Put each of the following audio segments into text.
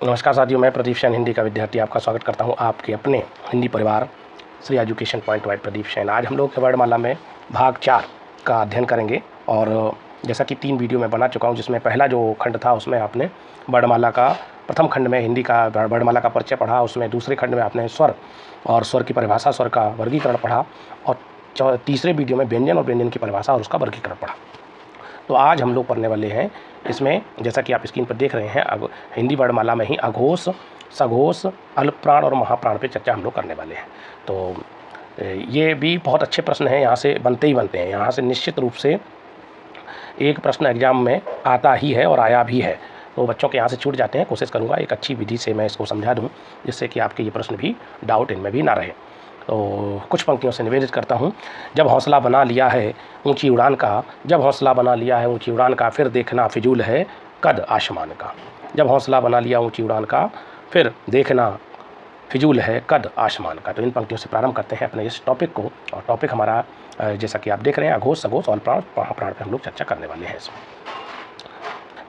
नमस्कार साथियों, मैं प्रदीप शैन हिंदी का विद्यार्थी आपका स्वागत करता हूं आपके अपने हिंदी परिवार Shri education point wide Pradeep Shain. आज हम लोग वर्णमाला में भाग 4 का अध्ययन करेंगे और जैसा कि 3 वीडियो मैं बना चुका हूं, जिसमें पहला जो खंड था उसमें आपने वर्णमाला का प्रथम खंड में हिंदी का वर्णमाला का परिचय पढ़ा। उसमें दूसरे खंड में आपने स्वर और स्वर की परिभाषा, स्वर का वर्गीकरण पढ़ा और तीसरे वीडियो में व्यंजन और व्यंजन की परिभाषा और उसका वर्गीकरण पढ़ा। तो आज हम लोग पढ़ने वाले हैं इसमें, जैसा कि आप स्क्रीन पर देख रहे हैं, अब हिंदी वर्णमाला में ही अघोष, सघोष, अल्पप्राण और महाप्राण पे चर्चा हम लोग करने वाले हैं। तो ये भी बहुत अच्छे प्रश्न हैं, यहाँ से बनते ही बनते हैं। यहाँ से निश्चित रूप से एक प्रश्न एग्जाम में आता ही है और आया भी है, तो बच्चों के यहाँ से छूट जाते हैं। कोशिश करूँगा एक अच्छी विधि से मैं इसको समझा दूँ, जिससे कि आपके ये प्रश्न भी डाउट इनमें भी ना रहे। तो कुछ पंक्तियों से निवेदित करता हूँ। जब हौसला बना लिया है ऊंची उड़ान का, जब हौसला बना लिया है ऊंची उड़ान का, फिर देखना फिजूल है कद आसमान का। जब हौसला बना लिया ऊंची उड़ान का, फिर देखना फिजूल है कद आसमान का। तो इन पंक्तियों से प्रारंभ करते हैं अपने इस टॉपिक को। और टॉपिक हमारा जैसा कि आप देख रहे हैं, अघोष, सघोष और प्राण, महाप्राण पर हम लोग चर्चा करने वाले हैं इसमें।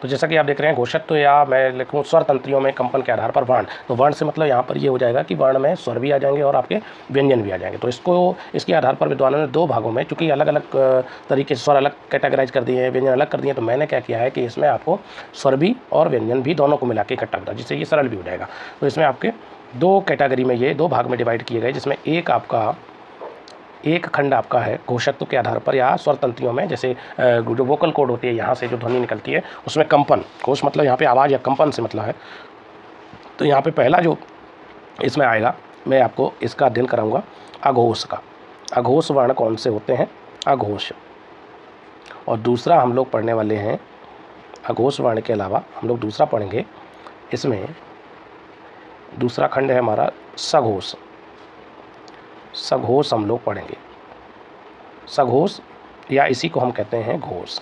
तो जैसा कि आप देख रहे हैं, घोषत्व या मैं लिखूँ स्वर तंत्रियों में कंपन के आधार पर वर्ण। तो वर्ण से मतलब यहाँ पर ये हो जाएगा कि वर्ण में स्वर भी आ जाएंगे और आपके व्यंजन भी आ जाएंगे। तो इसके आधार पर विद्वानों ने 2 भागों में, चूँकि अलग अलग तरीके से स्वर अलग कैटेगराइज कर दिए हैं, व्यंजन अलग कर दिए, तो मैंने क्या किया है कि इसमें आपको स्वर भी और व्यंजन भी दोनों को मिला के इकट्ठा करता, जिससे ये सरल भी हो जाएगा। तो इसमें आपके 2 कैटेगरी में, ये 2 भाग में डिवाइड किए गए, जिसमें एक खंड आपका है घोषत्व के आधार पर या स्वर तंत्रियों में, जैसे जो वोकल कॉर्ड होती है, यहाँ से जो ध्वनि निकलती है उसमें कंपन, घोष मतलब यहाँ पे आवाज़ या कंपन से मतलब है। तो यहाँ पे पहला जो इसमें आएगा, मैं आपको इसका अध्ययन कराऊंगा अघोष का। अघोष वर्ण कौन से होते हैं? अघोष। और दूसरा हम लोग पढ़ने वाले हैं, अघोष वर्ण के अलावा हम लोग दूसरा पढ़ेंगे, इसमें दूसरा खंड है हमारा सघोष। सघोष हम लोग पढ़ेंगे। सघोष या इसी को हम कहते हैं घोष।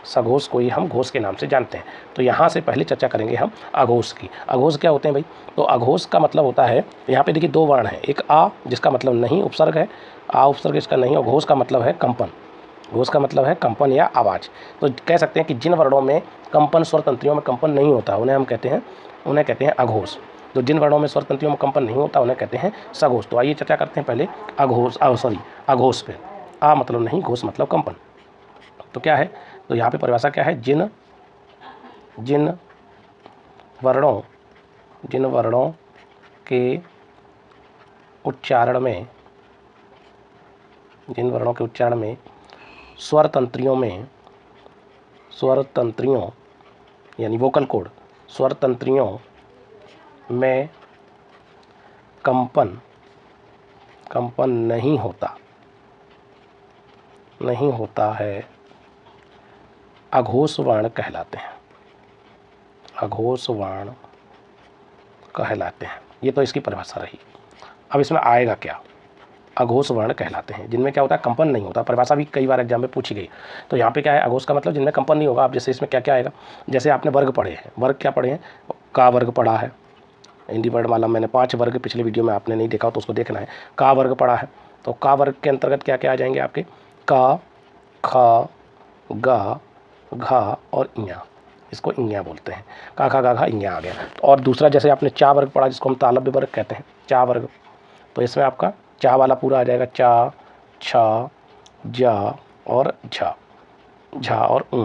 सघोष को ही हम घोष के नाम से जानते हैं। तो यहाँ से पहले चर्चा करेंगे हम अघोष की। अघोष क्या होते हैं भाई? तो अघोष का मतलब होता है, यहाँ पे देखिए 2 वर्ण हैं, एक आ जिसका मतलब नहीं उपसर्ग है, आ उपसर्ग इसका नहीं, और घोष का मतलब है कंपन। घोष का मतलब है कंपन या आवाज़। तो कह सकते हैं कि जिन वर्णों में कंपन, स्वर तंत्रियों में कंपन नहीं होता, उन्हें कहते हैं अघोष। तो जिन वर्णों में स्वर तंत्रियों में कंपन नहीं होता उन्हें कहते हैं सघोष। तो आइए चर्चा करते हैं पहले अघोष पे। आ मतलब नहीं, घोष मतलब कंपन। तो क्या है? तो यहाँ पे परिभाषा क्या है? जिन वर्णों के उच्चारण में स्वर तंत्रियों यानी वोकल कॉर्ड, स्वर तंत्रियों में कंपन नहीं होता है, अघोष वर्ण कहलाते हैं। अघोष वर्ण कहलाते हैं। ये तो इसकी परिभाषा रही। अब इसमें आएगा क्या? अघोष वर्ण कहलाते हैं जिनमें क्या होता है? कंपन नहीं होता। परिभाषा भी कई बार एग्जाम में पूछी गई। तो यहाँ पे क्या है? अघोष का मतलब जिनमें कंपन नहीं होगा। अब जैसे इसमें क्या क्या आएगा? जैसे आपने वर्ग पढ़े हैं, वर्ग क्या पढ़े हैं? का वर्ग पढ़ा है हिंदी वर्णमाला, मैंने 5 वर्ग पिछले वीडियो में आपने नहीं देखा तो उसको देखना है। का वर्ग पढ़ा है, तो का वर्ग के अंतर्गत क्या क्या आ जाएंगे आपके? का, ख, ग, घ और इया। इसको इया बोलते हैं। का, खा, गा, घा, इया आ गया। और दूसरा जैसे आपने चा वर्ग पढ़ा, जिसको हम तालव्य वर्ग कहते हैं, चा वर्ग। तो इसमें आपका चा वाला पूरा आ जाएगा, चा, छ, जा और झा और ऊ।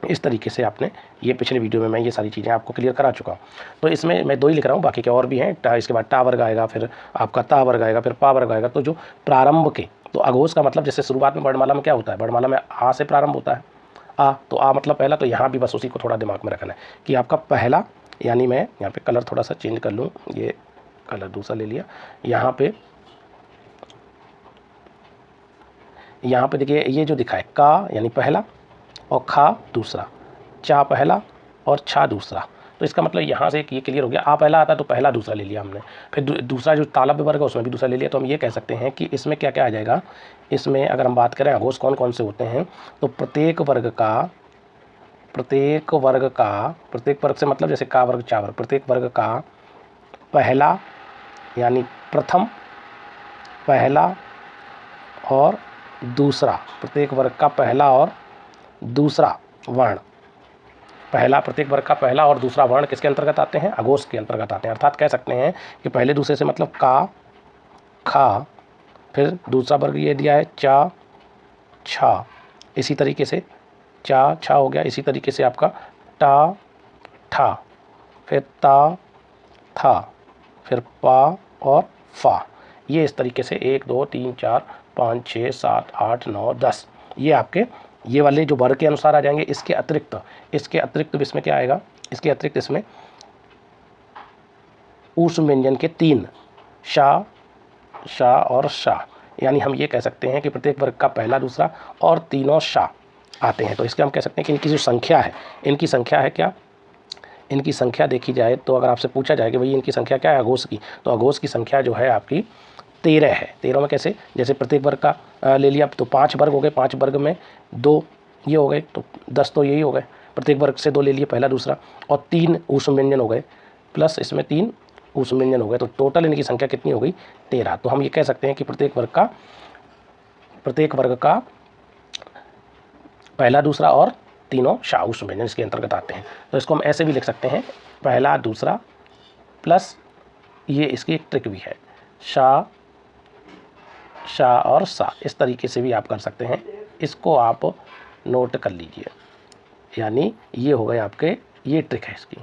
इस तरीके से आपने, ये पिछले वीडियो में मैं ये सारी चीज़ें आपको क्लियर करा चुका हूँ। तो इसमें मैं 2 ही लिख रहा हूँ, बाकी के और भी हैं। इसके बाद टा वर्ग आएगा, फिर आपका ता वर्ग आएगा, फिर पा वर्ग आएगा। तो जो प्रारंभ के, तो अघोष का मतलब जैसे शुरुआत में वर्णमाला में क्या होता है? वर्णमाला में आ से प्रारंभ होता है। आ, तो आ मतलब पहला। तो यहाँ भी बस उसी को थोड़ा दिमाग में रखना है कि आपका पहला, यानी मैं यहाँ पे कलर थोड़ा सा चेंज कर लूँ, ये कलर दूसरा ले लिया। यहाँ पे देखिए, ये जो दिखा है का यानी पहला, और खा दूसरा, चा पहला और छा दूसरा। तो इसका मतलब यहाँ से ये क्लियर हो गया। आ पहला आता है तो पहला दूसरा ले लिया हमने, फिर दूसरा जो तालव्य वर्ग है उसमें भी दूसरा ले लिया। तो हम ये कह सकते हैं कि इसमें क्या क्या आ जाएगा? इसमें अगर हम बात करें अघोष कौन कौन से होते हैं, तो प्रत्येक वर्ग से मतलब जैसे का वर्ग, चा वर्ग, प्रत्येक वर्ग का पहला यानी प्रथम, पहला और दूसरा, प्रत्येक वर्ग का पहला और दूसरा वर्ण पहला प्रत्येक वर्ग का पहला और दूसरा वर्ण किसके अंतर्गत आते हैं? अघोष के अंतर्गत आते हैं। अर्थात कह सकते हैं कि पहले दूसरे से मतलब का, खा, फिर दूसरा वर्ग ये दिया है चा, छा, इसी तरीके से चा, छा हो गया। इसी तरीके से आपका टा, ठा, फिर ता, था, फिर पा और फा। ये इस तरीके से 1 2 3 4 5 6 7 8 9 10 ये आपके ये वाले जो वर्ग के अनुसार आ जाएंगे। इसके अतिरिक्त इसमें क्या आएगा? इसके अतिरिक्त इसमें ऊष्म व्यंजन के 3 शा, शा और शा, यानी हम ये कह सकते हैं कि प्रत्येक वर्ग का पहला, दूसरा और तीनों शा आते हैं। तो इसके हम कह सकते हैं कि इनकी जो संख्या है, इनकी संख्या है क्या? इनकी संख्या देखी जाए तो अगर आपसे पूछा जाए कि भाई इनकी संख्या क्या है अघोष की, तो अघोष की संख्या जो है आपकी 13 है। 13 में कैसे? जैसे प्रत्येक वर्ग का ले लिया तो 5 वर्ग हो गए, 5 वर्ग में 2 ये हो गए, तो 10 तो यही हो गए। प्रत्येक वर्ग से 2 ले लिए, पहला दूसरा, और 3 ऊष्म व्यंजन हो गए, प्लस इसमें 3 ऊष्म व्यंजन हो गए, तो टोटल इनकी संख्या कितनी हो गई? 13। तो हम ये कह सकते हैं कि प्रत्येक वर्ग का पहला, दूसरा और तीनों शा ऊष्म व्यंजन इसके अंतर्गत आते हैं। तो इसको हम ऐसे भी लिख सकते हैं, पहला, दूसरा प्लस ये इसकी एक ट्रिक भी है, शा, शा और सा, इस तरीके से भी आप कर सकते हैं। इसको आप नोट कर लीजिए, यानी ये हो गए आपके, ये ट्रिक है इसकी,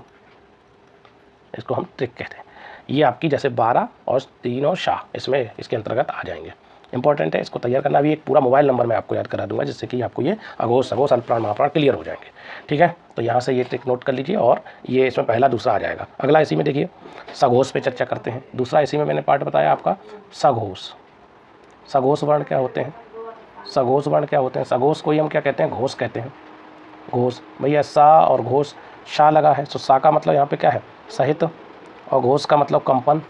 इसको हम ट्रिक कहते हैं। ये आपकी जैसे 12 और तीनों शा इसमें इसके अंतर्गत आ जाएंगे। इंपॉर्टेंट है, इसको तैयार करना भी। एक पूरा मोबाइल नंबर मैं आपको याद करा दूंगा, जिससे कि आपको ये अघोष, सघोष, अल्पप्राण, महाप्राण क्लियर हो जाएंगे। ठीक है, तो यहाँ से ये ट्रिक नोट कर लीजिए, और ये इसमें पहला, दूसरा आ जाएगा। अगला इसी में देखिए सघोष पे चर्चा करते हैं। दूसरा इसी में मैंने पार्ट बताया आपका सघोष। सघोष वर्ण क्या होते हैं? सघोष वर्ण क्या होते हैं? सघोष को ही हम क्या कहते हैं? घोष कहते हैं। घोष भैया, सा और घोष, शा लगा है, तो सा का मतलब यहाँ पे क्या है? सहित, और घोष का मतलब कंपन,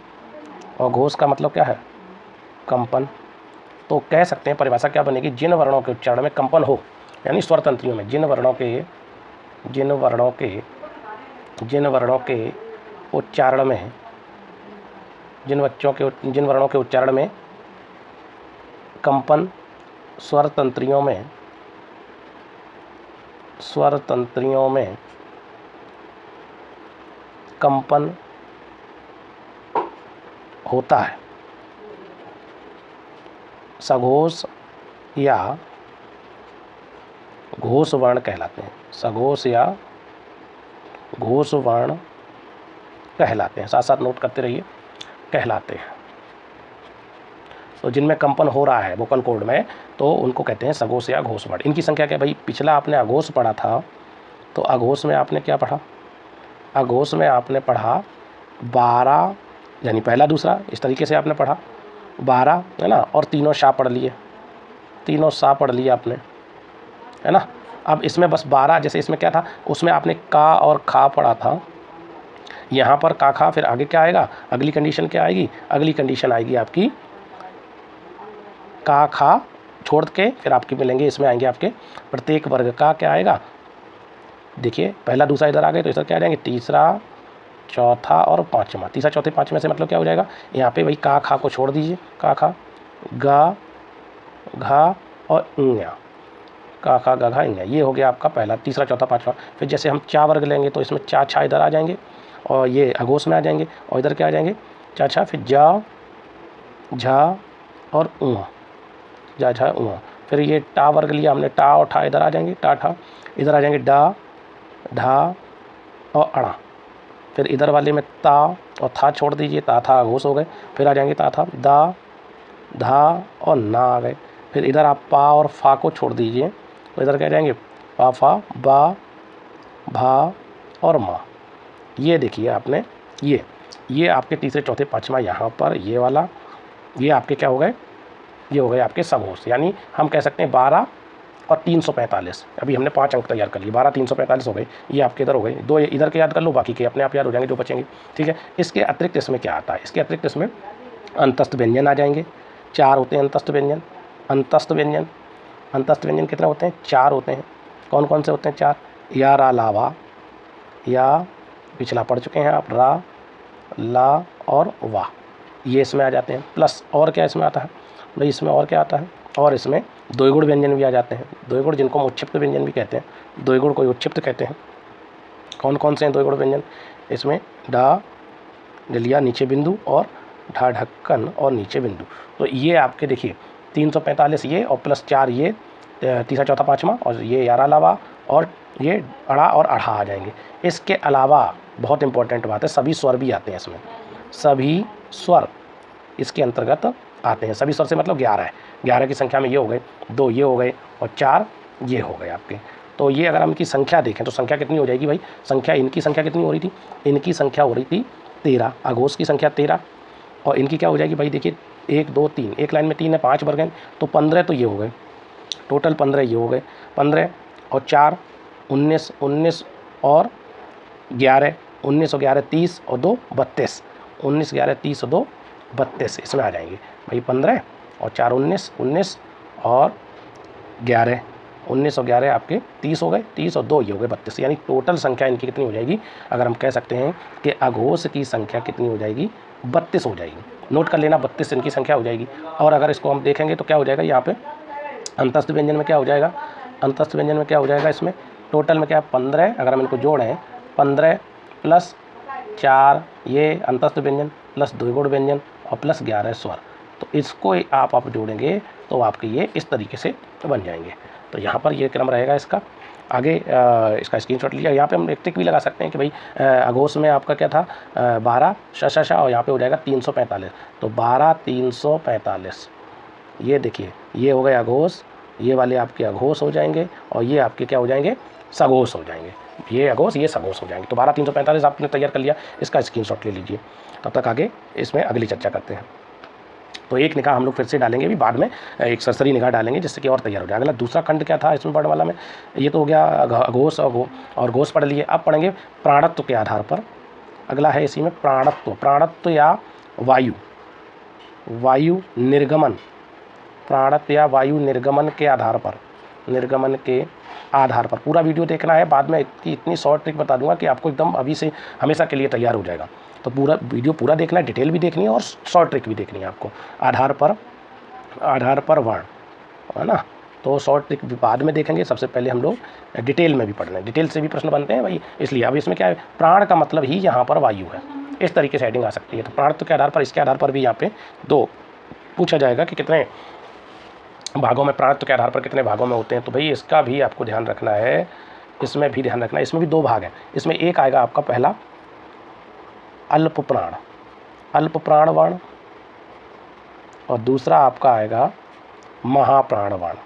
और घोष का मतलब क्या है? कंपन। तो कह सकते हैं परिभाषा क्या बनेगी? जिन वर्णों के उच्चारण में कंपन हो, यानी स्वर तंत्रियों में जिन वर्णों के उच्चारण में, जिन वर्णों के उच्चारण में कंपन, स्वर तंत्रियों में कंपन होता है, सघोष या घोष वर्ण कहलाते हैं। सघोष या घोष वर्ण कहलाते हैं। साथ साथ नोट करते रहिए, कहलाते हैं। तो जिनमें कंपन हो रहा है वोकल कॉर्ड में, तो उनको कहते हैं सघोष या घोष वर्ण। इनकी संख्या क्या? भाई पिछला आपने अघोष पढ़ा था, तो अघोष में आपने क्या पढ़ा? अघोष में आपने पढ़ा 12, यानी पहला, दूसरा, इस तरीके से आपने पढ़ा 12, है ना, और तीनों शा पढ़ लिए, तीनों सा पढ़ लिया आपने, है ना। अब इसमें बस 12, जैसे इसमें क्या था, उसमें आपने का और खा पढ़ा था, यहाँ पर का, खा, फिर आगे क्या आएगा? अगली कंडीशन क्या आएगी? अगली कंडीशन आएगी आपकी का, खा छोड़ के फिर आपके मिलेंगे, इसमें आएंगे आपके प्रत्येक वर्ग का क्या आएगा? देखिए पहला, दूसरा इधर आ गए, तो इधर क्या आ जाएंगे? तीसरा, चौथा और पाँचवा। तीसरा, चौथे, पाँचवें से मतलब क्या हो जाएगा? यहाँ पे भाई का, खा को छोड़ दीजिए, का, खा, गा, घा और इंया, का, खा, गा, घा, इंया, ये हो गया आपका पहला, तीसरा, चौथा, पाँचवा। फिर जैसे हम चा वर्ग लेंगे, तो इसमें चा, छा इधर आ जाएंगे, और ये अघोष में आ जाएंगे, और इधर क्या आ जाएंगे? चा, छा, फिर जा, झा और ऊँ, जा, झा, ऊँ। फिर ये टा वर्ग लिया हमने, टा और ठा इधर आ जाएंगे, टा, ठा, इधर आ जाएंगे डा, ढा और अड़ा। फिर इधर वाले में ता और था छोड़ दीजिए, ता, था अघोष हो गए। फिर आ जाएंगे ता, था, दा, धा और ना आ गए। फिर इधर आप पा और फा को छोड़ दीजिए, तो इधर क्या जाएंगे? पा, फा, बा, भा और माँ। ये देखिए आपने, ये आपके तीसरे, चौथे, पाँचवा यहाँ पर ये वाला, ये आपके क्या हो गए? ये हो गए आपके सघोष। यानी हम कह सकते हैं 12 और 345। अभी हमने 5 अंक तैयार कर लिए, 12, 345 हो गए। ये आपके इधर हो गए, 2 इधर के याद कर लो, बाकी के अपने आप याद हो जाएंगे जो बचेंगे। ठीक है, इसके अतिरिक्त इसमें क्या आता है? इसके अतिरिक्त इसमें अंतस्थ व्यंजन आ जाएंगे। 4 होते हैं अंतस्थ व्यंजन। अंतस्थ व्यंजन कितने होते हैं? 4 होते हैं। कौन कौन से होते हैं? 4। या, रा, ला, वा, या पिछला पढ़ चुके हैं आप, रा, ला और वाह, ये इसमें आ जाते हैं। प्लस और क्या इसमें आता है भाई? इसमें और क्या आता है? और इसमें द्विगुण व्यंजन भी आ जाते हैं। द्विगुण, जिनको हम उत्क्षिप्त व्यंजन भी कहते हैं, द्विगुण को उत्क्षिप्त कहते हैं। कौन कौन से हैं द्विगुण व्यंजन? इसमें डा डलिया नीचे बिंदु और ढा ढक्कन और नीचे बिंदु। तो ये आपके देखिए 345 ये और प्लस 4 ये, तीसरा चौथा पाँचवा, और ये यारा लावा, और ये अड़ा और अढ़ा आ जाएंगे। इसके अलावा बहुत इंपॉर्टेंट बात है, सभी स्वर भी आते हैं इसमें, सभी स्वर इसके अंतर्गत आते हैं। सभी स्वर से मतलब 11 है, 11 की संख्या में ये हो गए, 2 ये हो गए और 4 ये हो गए आपके। तो ये अगर हम इनकी संख्या देखें तो संख्या कितनी हो जाएगी भाई? संख्या, इनकी संख्या कितनी हो रही थी? इनकी संख्या हो रही थी 13, अघोष की संख्या 13, और इनकी क्या हो जाएगी भाई? देखिए 1 2 3, एक लाइन में 3 है, 5 वर्ग हैं, तो 15 तो ये हो गए, टोटल 15 ये हो गए, 15 और 4 19, 19 और 11, 19 और 11 30 और 2 32, 19 11 30 और 2 32 इसमें आ जाएंगे भाई। 15 और 4 19, 19 और 11, 19 और 11 आपके 30 हो गए, 30 और 2 ये हो गए 32, यानी टोटल संख्या इनकी कितनी हो जाएगी? अगर हम कह सकते हैं कि अघोष की संख्या कितनी हो जाएगी? 32 हो जाएगी। नोट कर लेना, 32 इनकी संख्या हो जाएगी। और अगर इसको हम देखेंगे तो क्या हो जाएगा यहाँ पे? अंतस्थ व्यंजन में क्या हो जाएगा? अंतस्थ व्यंजन में क्या हो जाएगा? इसमें टोटल में क्या है? 15, अगर हम इनको जोड़ें 15 प्लस 4 ये अंतस्थ व्यंजन प्लस द्विगुण व्यंजन और प्लस 11 स्वर, तो इसको आप जोड़ेंगे तो आपके ये इस तरीके से बन जाएंगे। तो यहाँ पर ये क्रम रहेगा इसका। आगे इसका स्क्रीनशॉट लिया। यहाँ पे हम एक टिक भी लगा सकते हैं कि भाई अघोष में आपका क्या था? 12 शशा, और यहाँ पे हो जाएगा 345, तो 12 345 ये देखिए, ये हो गए अघोष, ये वाले आपके अघोष हो जाएंगे और ये आपके क्या हो जाएंगे? सघोष हो जाएंगे। ये अघोष ये सघोष हो जाएंगे। तो 12 345 आपने तैयार कर लिया, इसका स्क्रीनशॉट ले लीजिए। तब तक आगे इसमें अगली चर्चा करते हैं। तो एक निगाह हम लोग फिर से डालेंगे भी बाद में, एक सरसरी निगाह डालेंगे जिससे कि और तैयार हो जाए। अगला दूसरा खंड क्या था इसमें वर्णमाला में? ये तो हो गया अघोष और घोष पढ़ लिए। अब पढ़ेंगे प्राणत्व के आधार पर। अगला है इसी में प्राणत्व, प्राणत्व या वायु, वायु निर्गमन, प्राणत्व या वायु निर्गमन के आधार पर, निर्गमन के आधार पर पूरा वीडियो देखना है। बाद में इतनी शॉर्ट ट्रिक बता दूंगा कि आपको एकदम अभी से हमेशा के लिए तैयार हो जाएगा। तो पूरा वीडियो पूरा देखना है, डिटेल भी देखनी है और शॉर्ट ट्रिक भी देखनी है आपको। आधार पर वर्ण, है ना? तो शॉर्ट ट्रिक बाद में देखेंगे, सबसे पहले हम लोग डिटेल में भी पढ़ रहे हैं। डिटेल से भी प्रश्न बनते हैं भाई, इसलिए अब इसमें क्या है? प्राण का मतलब ही यहाँ पर वायु है, इस तरीके से हेडिंग आ सकती है। तो प्राणत्व के आधार पर, इसके आधार पर भी यहाँ पे 2 पूछा जाएगा कि कितने भागों में, प्राणत्व के आधार पर कितने भागों में होते हैं। तो भाई इसका भी आपको ध्यान रखना है, इसमें भी ध्यान रखना है। इसमें भी 2 भाग हैं। इसमें एक आएगा आपका पहला अल्प प्राण, अल्प प्राण वर्ण, और दूसरा आपका आएगा महाप्राण वर्ण।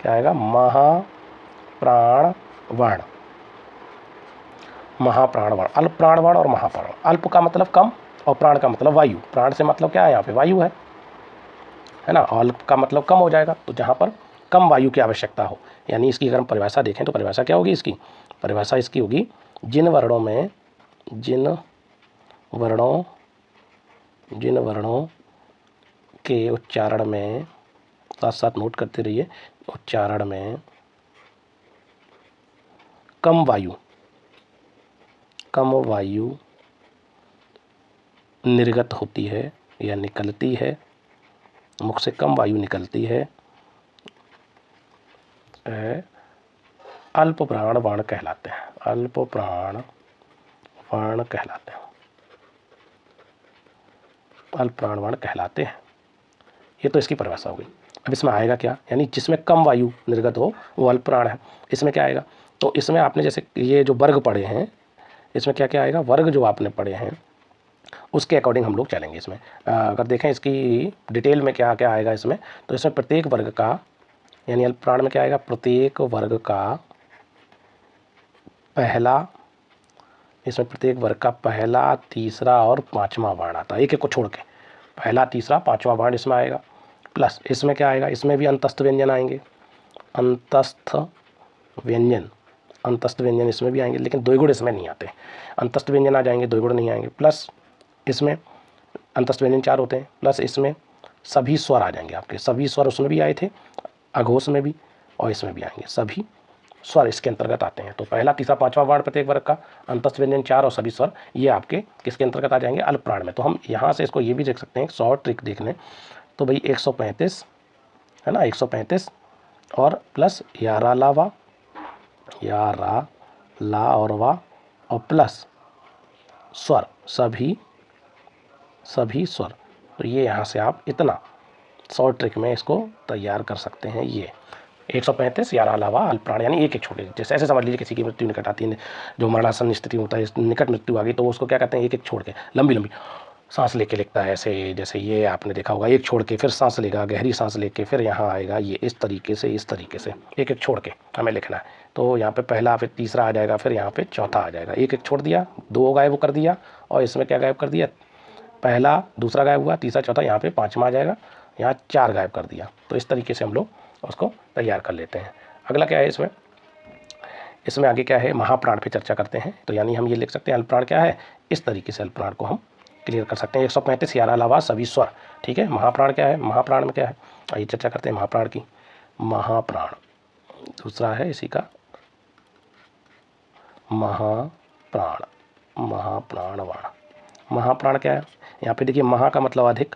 क्या आएगा? महाप्राण वर्ण, महाप्राण वर्ण, अल्प प्राण वर्ण और महाप्राण। अल्प का मतलब कम और प्राण का मतलब वायु। प्राण से मतलब क्या है? यहाँ पे वायु है ना? अल्प का मतलब कम हो जाएगा, तो जहाँ पर कम वायु की आवश्यकता हो। यानी इसकी अगर हम परिभाषा देखें तो परिभाषा क्या होगी इसकी? परिभाषा इसकी होगी जिन वर्णों के उच्चारण में, साथ साथ नोट करते रहिए, उच्चारण में कम वायु निर्गत होती है या निकलती है, मुख से कम वायु निकलती है, अल्प प्राण वर्ण कहलाते हैं, अल्प प्राण वर्ण कहलाते हैं, अल्प प्राण वर्ण कहलाते हैं। ये तो इसकी परिभाषा हो गई। अब इसमें आएगा क्या? यानी जिसमें कम वायु निर्गत हो वो अल्प प्राण है। इसमें क्या आएगा? तो इसमें आपने जैसे ये जो वर्ग पढ़े हैं, इसमें क्या क्या आएगा? वर्ग जो आपने पढ़े हैं उसके अकॉर्डिंग हम लोग चलेंगे। इसमें अगर देखें इसकी डिटेल में क्या क्या आएगा इसमें, तो इसमें प्रत्येक वर्ग का, यानी अल्प प्राण में क्या आएगा? प्रत्येक वर्ग का पहला, इसमें प्रत्येक वर्ग का पहला, तीसरा और पाँचवा वर्ण आता है, एक एक को छोड़ के पहला, तीसरा, पाँचवा वर्ण इसमें आएगा। प्लस इसमें क्या आएगा? इसमें भी अंतस्थ व्यंजन आएंगे, अंतस्थ व्यंजन इसमें भी आएंगे, लेकिन द्विगुण इसमें नहीं आते। अंतस्थ व्यंजन आ जाएंगे, द्विगुण नहीं आएंगे। प्लस इसमें अंतस्थ व्यंजन 4 होते हैं, प्लस इसमें सभी स्वर आ जाएंगे आपके। सभी स्वर उसमें भी आए थे, अघोष में भी, और इसमें भी आएंगे। सभी स्वर इसके अंतर्गत आते हैं। तो पहला, तीसरा, पाँचवा वर्ण प्रत्येक वर्ग का, अंतस्थ व्यंजन 4 और सभी स्वर, ये आपके किसके अंतर्गत आ जाएंगे? अल्प प्राण में। तो हम यहाँ से इसको ये भी देख सकते हैं, शॉर्ट ट्रिक देख लें तो भाई 135 है ना, 135 और प्लस यारा ला और वा और प्लस स्वर, सभी स्वर। तो ये यहाँ से आप इतना शॉर्ट ट्रिक में इसको तैयार कर सकते हैं। ये 135 यारा अलावा अल्प प्राण, यानी एक एक छोटे, जैसे ऐसे समझ लीजिए किसी की मृत्यु निकट आती है, जो मरणासन स्थिति होता है, निकट मृत्यु आ गई, तो उसको क्या कहते हैं, एक एक छोड़ के लंबी लंबी सांस लेके लिखता है। ऐसे जैसे ये आपने देखा होगा, एक छोड़ के फिर सांस लेगा, गहरी सांस लेके फिर यहाँ आएगा, ये इस तरीके से एक एक छोड़ के हमें लिखना है। तो यहाँ पे पहला, फिर तीसरा आ जाएगा, फिर यहाँ पे चौथा आ जाएगा। एक एक छोड़ दिया, दो गायब कर दिया, और इसमें क्या गायब कर दिया, पहला दूसरा गायब हुआ, तीसरा चौथा, यहाँ पे पाँचवा आ जाएगा, यहाँ 4 गायब कर दिया। तो इस तरीके से हम लोग उसको तैयार कर लेते हैं। अगला क्या है इसमें आगे क्या है, महाप्राण पे चर्चा करते हैं। तो यानी हम ये लिख सकते हैं अल्पप्राण क्या है, इस तरीके से अल्पप्राण को हम क्लियर कर सकते हैं। 135 यारा अलावा सभी स्वर, ठीक है। महाप्राण क्या है, महाप्राण में क्या है, आइए चर्चा करते हैं महाप्राण की। महाप्राण दूसरा है इसी का, महाप्राण, महाप्राणवाण। महाप्राण क्या है, यहाँ पे देखिए, महा का मतलब अधिक,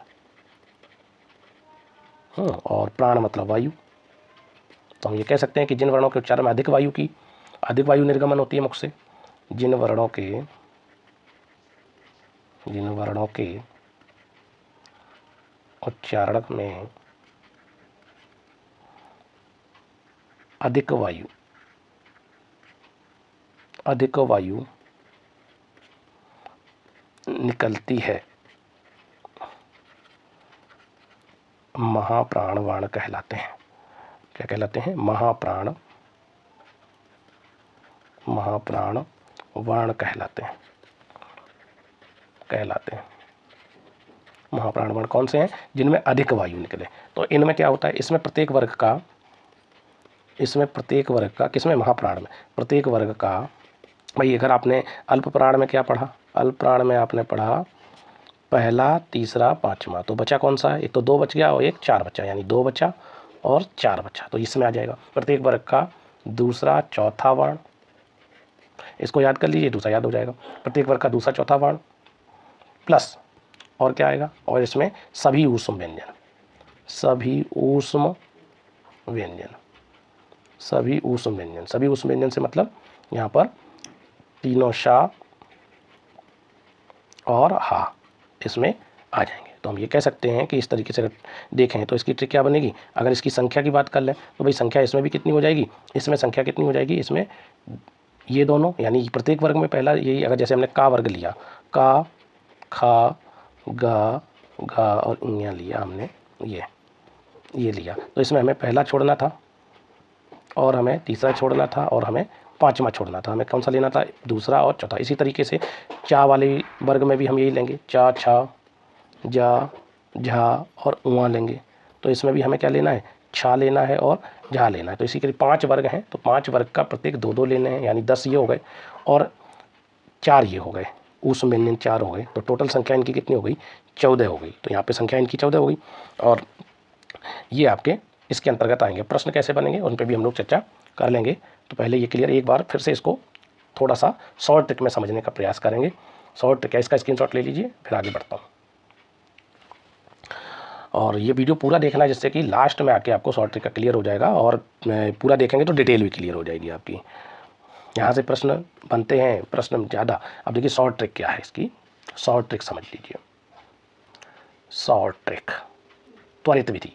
और प्राण मतलब वायु। तो हम ये कह सकते हैं कि जिन वर्णों के उच्चारण में अधिक वायु निर्गमन होती है मुख से, जिन वर्णों के उच्चारण में अधिक वायु निकलती है, महाप्राणवाण कहलाते हैं। क्या कहलाते हैं, महाप्राणवाण कहलाते हैं। महाप्राणवाण कौन से हैं, जिनमें अधिक वायु निकले। तो इनमें क्या होता है, इसमें प्रत्येक वर्ग का किसमें, महाप्राण में प्रत्येक वर्ग का, भाई अगर आपने अल्प प्राण में क्या पढ़ा, अल्प प्राण में आपने पढ़ा पहला, तीसरा, पाँचवा, तो बचा कौन सा है, एक तो 2 बच गया और एक 4 बचा, यानी 2 बचा और 4 बचा। तो इसमें आ जाएगा प्रत्येक वर्ग का दूसरा चौथा वर्ण, इसको याद कर लीजिए, दूसरा याद हो जाएगा। प्रत्येक वर्ग का दूसरा चौथा वर्ण प्लस, और क्या आएगा, और इसमें सभी ऊष्म व्यंजन, सभी ऊष्म व्यंजन से मतलब यहाँ पर तीनों शा और हा इसमें आ जाएंगे। तो हम ये कह सकते हैं कि इस तरीके से अगर देखें तो इसकी ट्रिक क्या बनेगी, अगर इसकी संख्या की बात कर लें तो भाई संख्या इसमें भी कितनी हो जाएगी, इसमें संख्या कितनी हो जाएगी, इसमें ये दोनों, यानी प्रत्येक वर्ग में पहला यही, अगर जैसे हमने का वर्ग लिया, का, खा, गा, घा और इया लिया हमने, ये लिया, तो इसमें हमें पहला छोड़ना था और हमें तीसरा छोड़ना था और हमें पाँचवा छोड़ना था। हमें कौन सा लेना था, दूसरा और चौथा। इसी तरीके से चा वाले वर्ग में भी हम यही लेंगे, चा, छा, जा, झा और उआ लेंगे। तो इसमें भी हमें क्या लेना है, छा लेना है और झा लेना है। तो इसी के 5 वर्ग हैं, तो 5 वर्ग का प्रत्येक 2 लेने हैं, यानी 10 ये हो गए और 4 ये हो गए, ऊष्म व्यंजन 4 हो गए। तो टोटल संख्या इनकी कितनी हो गई, 14 हो गई। तो यहाँ पे संख्या इनकी 14 हो गई और ये आपके इसके अंतर्गत आएंगे। प्रश्न कैसे बनेंगे उन पर भी हम लोग चर्चा कर लेंगे। तो पहले ये क्लियर, एक बार फिर से इसको थोड़ा सा शॉर्ट ट्रिक में समझने का प्रयास करेंगे। शॉर्ट ट्रिक है, इसका स्क्रीनशॉट ले लीजिए, फिर आगे बढ़ता हूँ। और ये वीडियो पूरा देखना है, जिससे कि लास्ट में आके आपको शॉर्ट ट्रिक का क्लियर हो जाएगा, और पूरा देखेंगे तो डिटेल भी क्लियर हो जाएगी आपकी। यहाँ से प्रश्न बनते हैं, प्रश्न ज़्यादा। अब देखिए शॉर्ट ट्रिक क्या है, इसकी शॉर्ट ट्रिक समझ लीजिए। शॉर्ट ट्रिक, त्वरित विधि।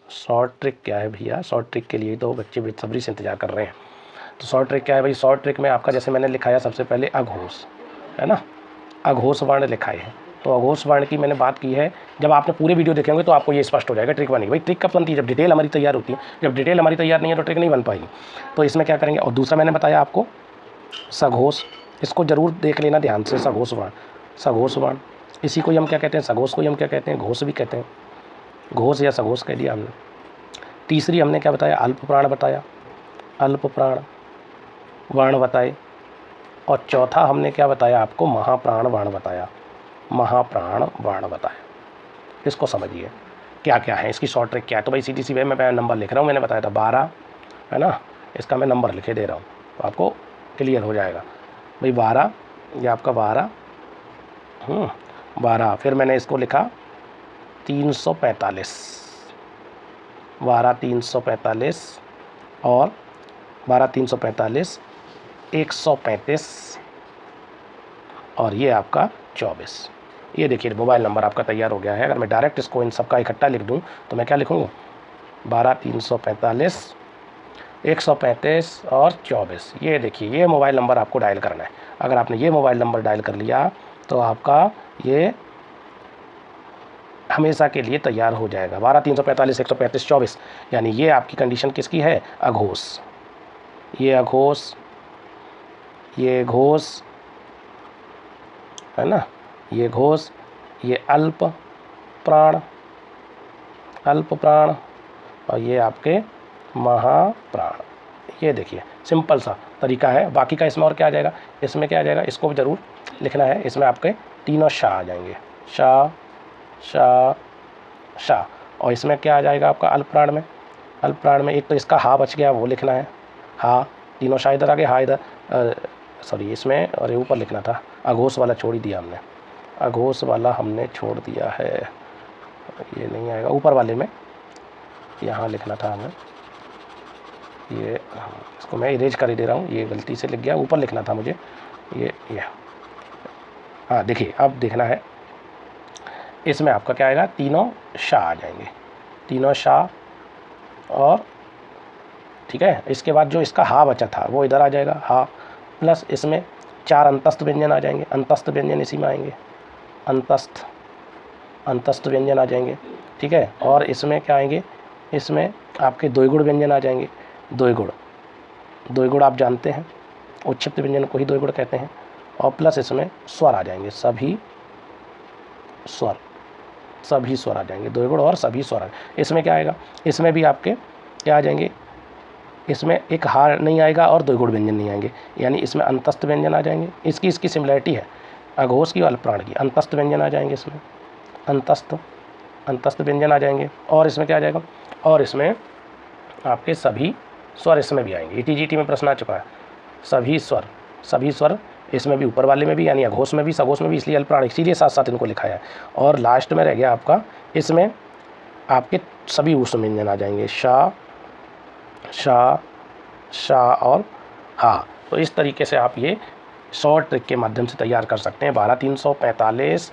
शॉर्ट ट्रिक क्या है भैया, शॉर्ट ट्रिक के लिए तो बच्चे बेसब्री से इंतजार कर रहे हैं। तो शॉर्ट ट्रिक क्या है भाई, शॉर्ट ट्रिक में आपका जैसे मैंने लिखाया सबसे पहले अघोष, है ना, अघोष वर्ण लिखाए हैं। तो अघोष वर्ण की मैंने बात की है, जब आपने पूरे वीडियो देखेंगे तो आपको ये स्पष्ट हो जाएगा ट्रिक बनेगी। भाई ट्रिक कब बनती है, जब डिटेल हमारी तैयार होती है। जब डिटेल हमारी तैयार नहीं है तो ट्रिक नहीं बन पाएगी। तो इसमें क्या करेंगे, और दूसरा मैंने बताया आपको सघोष, इसको जरूर देख लेना ध्यान से। सघोष वर्ण, इसी को हम क्या कहते हैं, सघोष को हम क्या कहते हैं, घोष भी कहते हैं। घोष या सघोष कह दिया हमने। तीसरी हमने क्या बताया, अल्प प्राण बताया, अल्प प्राण वर्ण बताए। और चौथा हमने क्या बताया आपको, महाप्राण वर्ण बताया, महाप्राण वर्ण बताया। इसको समझिए क्या क्या है, इसकी शॉर्ट ट्रिक क्या है। तो भाई सीधी सी वे में मैं नंबर लिख रहा हूँ, मैंने बताया था 12, है ना, इसका मैं नंबर लिखे दे रहा हूँ तो आपको क्लियर हो जाएगा। भाई 12, ये आपका 12, 12, फिर मैंने इसको लिखा 345, 12 345 और 12 345 135 और ये आपका 24। ये देखिए मोबाइल नंबर आपका तैयार हो गया है। अगर मैं डायरेक्ट इसको इन सबका इकट्ठा लिख दूं तो मैं क्या लिखूँगा, 12 345 135 और 24। ये देखिए ये मोबाइल नंबर आपको डायल करना है। अगर आपने ये मोबाइल नंबर डायल कर लिया तो आपका ये हमेशा के लिए तैयार हो जाएगा। 12 345 135 24, यानी ये आपकी कंडीशन किसकी है, अघोष। ये अघोष, ये घोष है ना, ये घोष, ये अल्प प्राण, अल्प प्राण, और ये आपके महाप्राण। ये देखिए सिंपल सा तरीका है। बाकी का इसमें और क्या आ जाएगा, इसमें क्या आ जाएगा, इसको भी ज़रूर लिखना है। इसमें आपके तीनों शाह आ जाएंगे, शाह शाह शाह। और इसमें क्या आ जाएगा आपका अल्प प्राण में, अल्प प्राण में एक तो इसका हा बच गया, वो लिखना है, हा, तीनों शाह इधर आ गए, हा इधर, सॉरी इसमें और ये ऊपर लिखना था, अघोष वाला छोड़ ही दिया हमने, अघोष वाला हमने छोड़ दिया है, ये नहीं आएगा। ऊपर वाले में यहाँ लिखना था हमें, ये इसको मैं इरेज कर ही दे रहा हूँ, ये गलती से लिख गया, ऊपर लिखना था मुझे, ये हाँ देखिए अब देखना है। इसमें आपका क्या आएगा, तीनों शाह आ जाएंगे, तीनों शाह। और ठीक है, इसके बाद जो इसका हा बचा था वो इधर आ जाएगा, हा, प्लस इसमें 4 अंतस्थ व्यंजन आ जाएंगे, अंतस्थ व्यंजन इसी में आएंगे, अंतस्थ, अंतस्थ व्यंजन आ जाएंगे। ठीक है, और इसमें क्या आएंगे, इसमें आपके द्विगुण व्यंजन आ जाएंगे, द्विगुण, द्विगुण आप जानते हैं, उच्छिप्त व्यंजन को ही द्विगुण कहते हैं। और प्लस इसमें स्वर आ जाएंगे, सभी स्वर, सभी स्वर आ जाएंगे, द्विगुण और सभी स्वर। इसमें क्या आएगा, इसमें भी आपके क्या आ जाएंगे, इसमें एक हार नहीं आएगा और द्विगुण व्यंजन नहीं आएंगे, यानी इसमें अंतस्थ व्यंजन आ जाएंगे। इसकी सिमिलरिटी है अघोष की और अल्प प्राण की, अंतस्थ व्यंजन आ जाएंगे इसमें, अंतस्थ व्यंजन आ जाएंगे। और इसमें क्या आ जाएगा, और इसमें आपके सभी स्वर इसमें भी आएंगे। ईटीजीटी में प्रश्न आ चुका है, सभी स्वर, सभी स्वर इसमें भी, ऊपर वाले में भी, यानी अघोष में भी, सघोष में भी, इसलिए अल्प प्राण, इसीलिए साथ साथ इनको लिखा है। और लास्ट में रह गया आपका, इसमें आपके सभी ऊष्म व्यंजन आ जाएंगे, शाह शाह शाह और हा। तो इस तरीके से आप ये शॉर्ट ट्रिक के माध्यम से तैयार कर सकते हैं। 12 345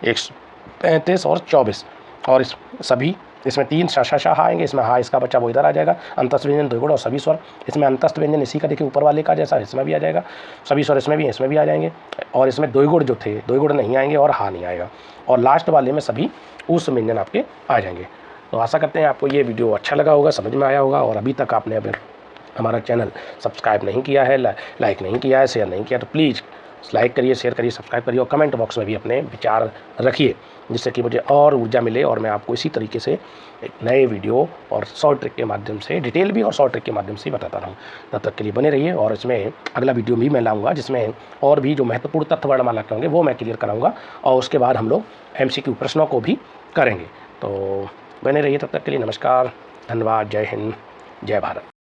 135 और 24, और इस सभी इसमें 3 शाह आएंगे, इसमें हा इसका बच्चा वो इधर आ जाएगा, अंतस्थ व्यंजन द्विगुण और सभी स्वर। इसमें अंतस्थ व्यंजन इसी का देखिए ऊपर वाले का जैसा इसमें भी आ जाएगा, सभी स्वर इसमें भी आ जाएंगे। और इसमें द्विगुण जो थे, द्विगुण नहीं आएंगे और हा नहीं आएगा। और लास्ट वाले में सभी ऊष्म व्यंजन आपके आ जाएंगे। तो आशा करते हैं आपको ये वीडियो अच्छा लगा होगा, समझ में आया होगा। और अभी तक आपने अगर हमारा चैनल सब्सक्राइब नहीं किया है, लाइक नहीं किया है, शेयर नहीं किया, तो प्लीज़ लाइक करिए, शेयर करिए, सब्सक्राइब करिए, और कमेंट बॉक्स में भी अपने विचार रखिए, जिससे कि मुझे और ऊर्जा मिले और मैं आपको इसी तरीके से एक नए वीडियो और शॉर्ट ट्रिक के माध्यम से, डिटेल भी और शॉर्ट ट्रिक के माध्यम से बताता रहूँ। तब तक के लिए बने रहिए। और इसमें अगला वीडियो भी मैं लाऊंगा, जिसमें और भी जो महत्वपूर्ण तत्व वर्णमाला के होंगे वो मैं क्लियर कराऊँगा, और उसके बाद हम लोग MCQ प्रश्नों को भी करेंगे। तो बने रहिए, तब तक के लिए नमस्कार, धन्यवाद, जय हिंद, जय भारत।